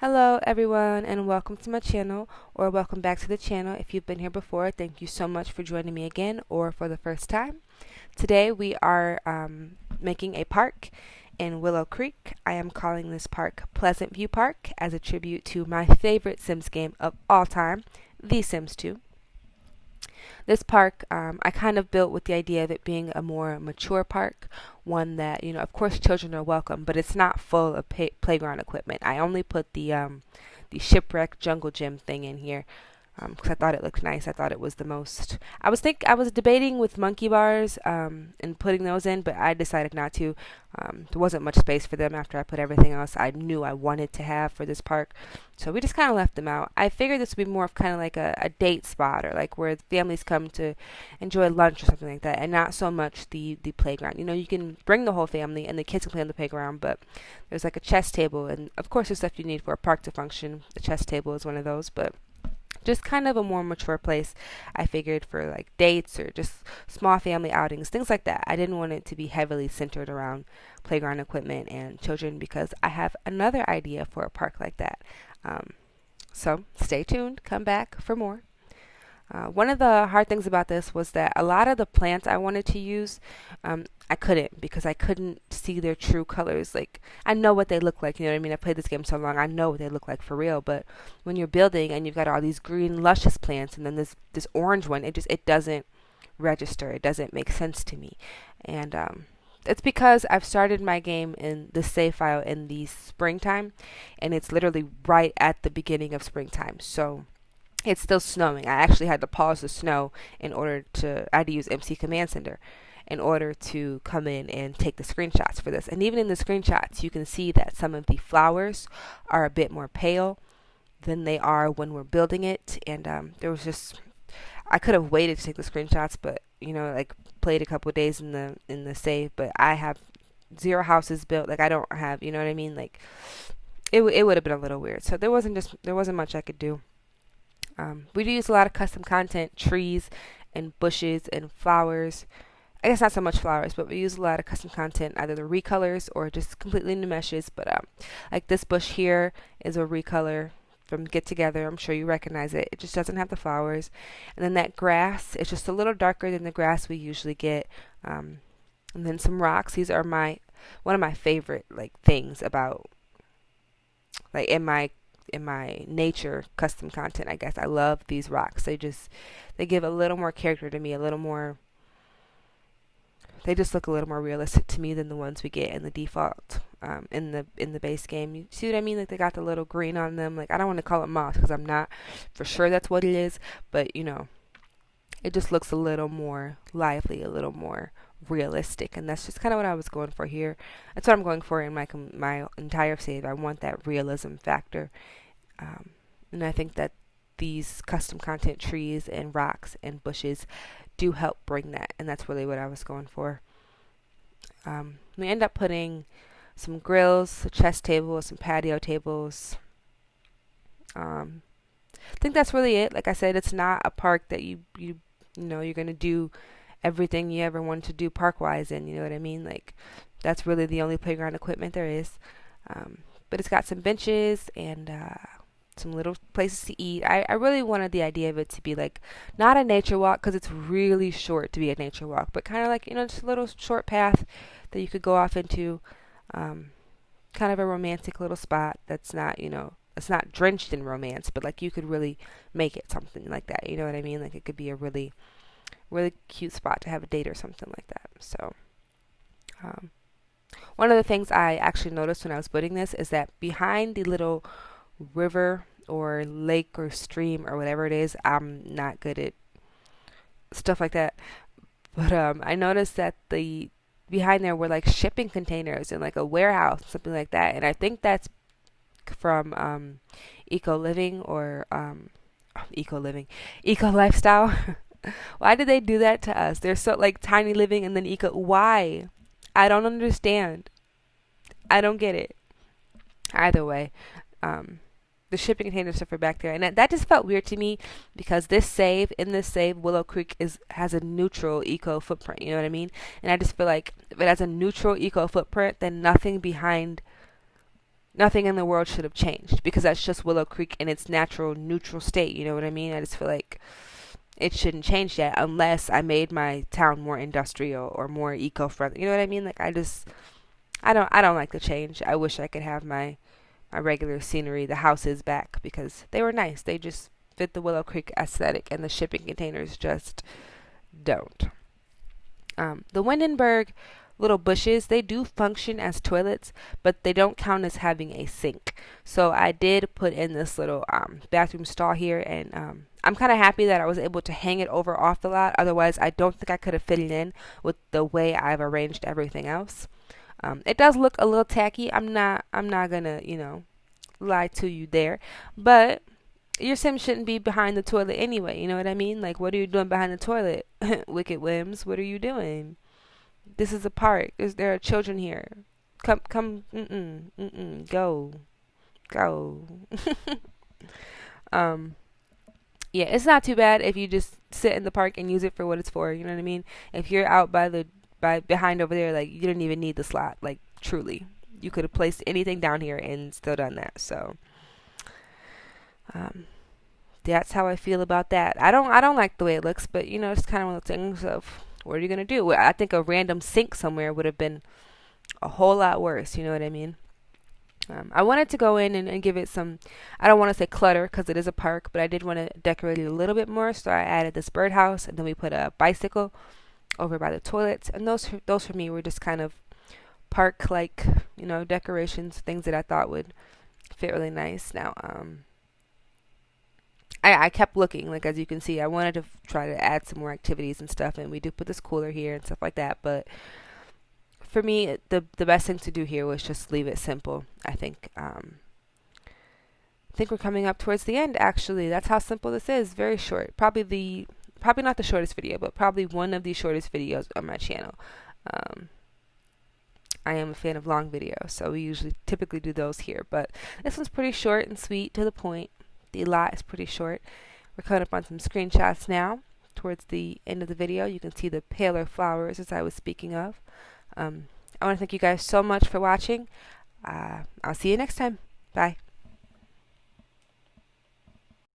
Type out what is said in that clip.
Hello everyone and welcome to my channel, or welcome back to the channel. If you've been here before, thank you so much for joining me again or for the first time. Today we are making a park in Willow Creek. I am calling this park Pleasantview Park as a tribute to my favorite Sims game of all time, The Sims 2. This park I kind of built with the idea of it being a more mature park, one that, of course children are welcome, but it's not full of playground equipment. I only put the shipwreck jungle gym thing in here because I thought it looked nice. I thought it was the most. I was debating with monkey bars and putting those in, but I decided not to. There wasn't much space for them after I put everything else I knew I wanted to have for this park, so we just kind of left them out. I figured this would be more of kind of like a date spot, or like where families come to enjoy lunch or something like that, and not so much the playground. You can bring the whole family and the kids can play on the playground, but there's like a chess table, and of course there's stuff you need for a park to function. The chess table is one of those, but just kind of a more mature place, I figured, for like dates or just small family outings, things like that. I didn't want it to be heavily centered around playground equipment and children because I have another idea for a park like that. So stay tuned, come back for more. One of the hard things about this was that a lot of the plants I wanted to use, I couldn't because I couldn't see their true colors. Like, I know what they look like, you know what I mean? I played this game so long, I know what they look like for real. But when you're building and you've got all these green, luscious plants, and then this orange one, it doesn't register. It doesn't make sense to me. And it's because I've started my game in the save file in the springtime, and it's literally right at the beginning of springtime. So it's still snowing. I actually had to pause the snow I had to use MC Command Center in order to come in and take the screenshots for this. And even in the screenshots, you can see that some of the flowers are a bit more pale than they are when we're building it. And I could have waited to take the screenshots, but like played a couple of days in the save. But I have 0 houses built. Like, I don't have, you know what I mean? Like, it would have been a little weird. So there wasn't much I could do. We do use a lot of custom content, trees and bushes and flowers. I guess not so much flowers, but we use a lot of custom content, either the recolors or just completely new meshes. But like this bush here is a recolor from Get Together. I'm sure you recognize it. It just doesn't have the flowers. And then that grass is just a little darker than the grass we usually get. And then some rocks. These are one of my favorite things about in my nature custom content, I guess. I love these rocks. They give a little more character to me, they just look a little more realistic to me than the ones we get in the default in the base game. You see what I mean? Like, they got the little green on them. Like, I don't want to call it moss because I'm not for sure that's what it is, but it just looks a little more lively, a little more realistic, and that's just kind of what I was going for here. That's what I'm going for in my entire save. I want that realism factor, and I think that these custom content trees and rocks and bushes do help bring that, and that's really what I was going for. We end up putting some grills, a chess table, some patio tables. I think that's really it. Like I said, it's not a park that you're gonna do everything you ever wanted to do park-wise in, you know what I mean? Like, that's really the only playground equipment there is. But it's got some benches and some little places to eat. I really wanted the idea of it to be like, not a nature walk, because it's really short to be a nature walk, but kind of like, just a little short path that you could go off into. Kind of a romantic little spot that's not, it's not drenched in romance, but like you could really make it something like that, you know what I mean? Like, it could be a really cute spot to have a date or something like that. So one of the things I actually noticed when I was building this is that behind the little river or lake or stream or whatever it is, I'm not good at stuff like that, but I noticed that the behind there were like shipping containers and like a warehouse, something like that, and I think that's from eco living or eco lifestyle. Why did they do that to us? They're so like tiny living and then eco. Why? I don't understand. I don't get it. Either way, the shipping container stuff are back there, and that just felt weird to me because in this save, Willow Creek has a neutral eco footprint. You know what I mean? And I just feel like if it has a neutral eco footprint, then nothing behind nothing in the world should have changed, because that's just Willow Creek in its natural neutral state. You know what I mean? I just feel like it shouldn't change yet unless I made my town more industrial or more eco-friendly. You know what I mean? Like I don't like the change. I wish I could have my regular scenery, the houses back, because they were nice. They just fit the Willow Creek aesthetic, and the shipping containers just don't. The Windenburg little bushes, they do function as toilets, but they don't count as having a sink. So I did put in this little bathroom stall here, and I'm kind of happy that I was able to hang it over off the lot. Otherwise, I don't think I could have fit it in with the way I've arranged everything else. It does look a little tacky. I'm not gonna, lie to you there, but your sim shouldn't be behind the toilet anyway. You know what I mean? Like, what are you doing behind the toilet? Wicked Whims, what are you doing? This is a park. There are children here. Come, go. um, yeah, it's not too bad if you just sit in the park and use it for what it's for. You know what I mean? If you're out behind over there, like, you didn't even need the slot. Like, truly, you could have placed anything down here and still done that. So, that's how I feel about that. I don't like the way it looks, but it's kind of one of the things of, what are you gonna do? Well, I think a random sink somewhere would have been a whole lot worse. You know what I mean? I wanted to go in and give it some, I don't want to say clutter because it is a park, but I did want to decorate it a little bit more. So I added this birdhouse, and then we put a bicycle over by the toilets. And those for me were just kind of park-like, decorations, things that I thought would fit really nice. Now, I kept looking, like, as you can see, I wanted to try to add some more activities and stuff, and we do put this cooler here and stuff like that, but for me, the best thing to do here was just leave it simple. I think we're coming up towards the end, actually. That's how simple this is. Very short. Probably not the shortest video, but probably one of the shortest videos on my channel. I am a fan of long videos, so we typically do those here, but this one's pretty short and sweet, to the point. The lot is pretty short. We're coming up on some screenshots now. Towards the end of the video, you can see the paler flowers, as I was speaking of. I want to thank you guys so much for watching. I'll see you next time. Bye.